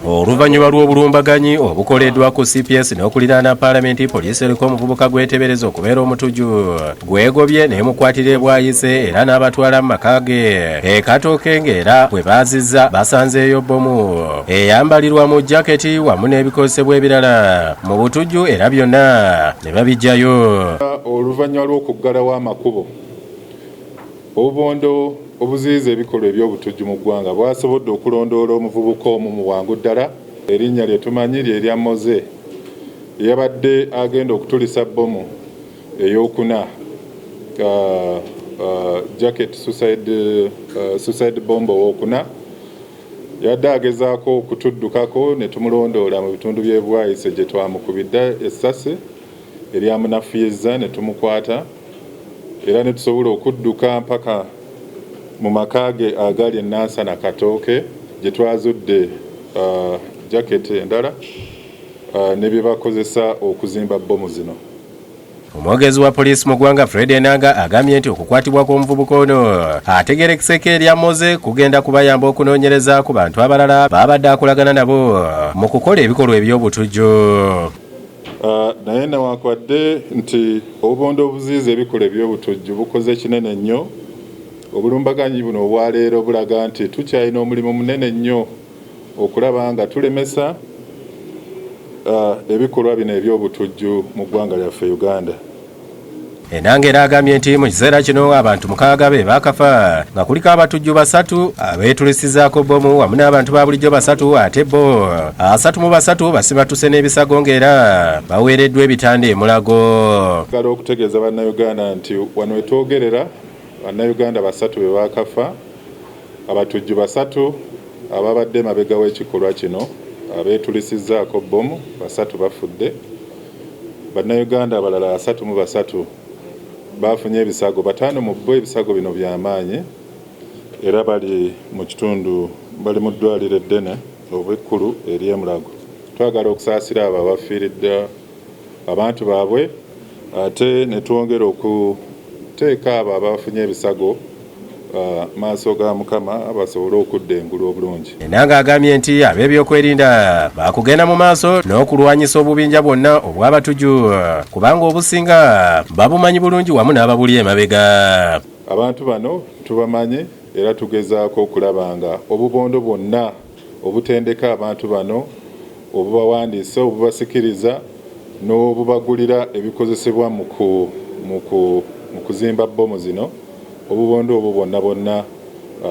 Oluvannyuma lw'obulumbaganyi obukoleddwa ku CPS n'okuliraana Paalamenti, poliisi eriko omuvubuka gwetebereza okubeera omutujju gwegobye n'emukwatira e Bwayise era n'abatwala mu maka ge e Katooke ng'era bwe baazizza basanzeeyo bbomu eyambalirwa mu jaketi wamu n'ebikozesebwa ebirala mu butujju era byonna ne babiggyayo. Oluvannyuma lw'okuggalawo amakubo obubondo obuziyiza ebikolwa eby'obutujju mu ggwanga bwasobodde okulondoola omuvubuka omu mu bwangu ddala. Erinnya lye tumanyi lye lya Moze yabadde agenda okutulisa bbomu ey'okuna jacket suicide bomb owokuna. Yadde agezaako okutuddukako ne tumulondoola mu bitundu by'e Bwayise gye twamukubidde essasi eryamunafuyizza ne tumukwata era ne tusobola okudduka mpaka mu maka ge agali e Nansana Katooke gye twazudde jaketi endala ne bye bakozesa okuzimba bbomu zino. Omwogezi wa poliisi mu ggwanga Fred Enanga agambye nti okukwatibwa kw'omuvubuka ono ategerekeseko erya Moze kugenda kubayamba okunoonyereza ku bantu abalala babadde akolagana nabo mu kukola ebikolwa eby'obutujju. Naye newankubadde nti obubondo obuziyiza ebikolwa eby'obutujju bukoze kinene nnyo, obulumbaganyi buno obwaleero bulaga nti tukyalina omulimu munene nnyo okulaba nga tulemesa ebikolwa bino eby'obutujju mu ggwanga lyaffe Uganda. Enanga era agambye nti mu kiseera kino abantu 6 be bakafa nga kuliko abatujju 3 abeetulisizaako bbomu wamu n'abantu ba bulijjo 3 ate bo 3 mu 3 basibatuse n'ebisago ng'era baweereddwa ebitanda e Mulago. Gala okutegeeza bannayuganda nti wano wetwogerera bannayuganda 3 be bakafa, abatujju 3 ababadde mabega w'ekikolwa kino abeetulisizaako bbomu 3 bafudde, bannayuganda abalala 3 mu 3 bafunye ebisago, 5 mu bo ebisago bino by'amaanyi era bali mu kitundu bali mu ddwaliro eddene obw'ekkulu ery'e Mulago. Twagala okusaasira abo abafiiridde abantu baabwe ate ne twongera okuteeka abo abafunye ebisago maaso ga Mukama basobole okudda engulu obulungi. Enanga agambye nti ab'ebyokwerinda bakugenda mu maaso n'okulwanyisa obubinja bwonna obw'abatujju kubanga obusinga babumanyi bulungi wamu n'ababuli emabega. Abantu bano tubamanyi era tugezaako okulaba nga obubondo bwonna obutendeka abantu bano obubawandiisa obubasikiriza n'obubagulira ebikozesebwa mu kuzimba bbomu zino obubondo obwo bwonna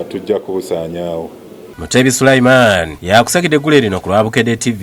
tujja kubusaanyaawo. Mutebi Sulaiman yakusakidde eggulu lino ku Lwabukedde TV.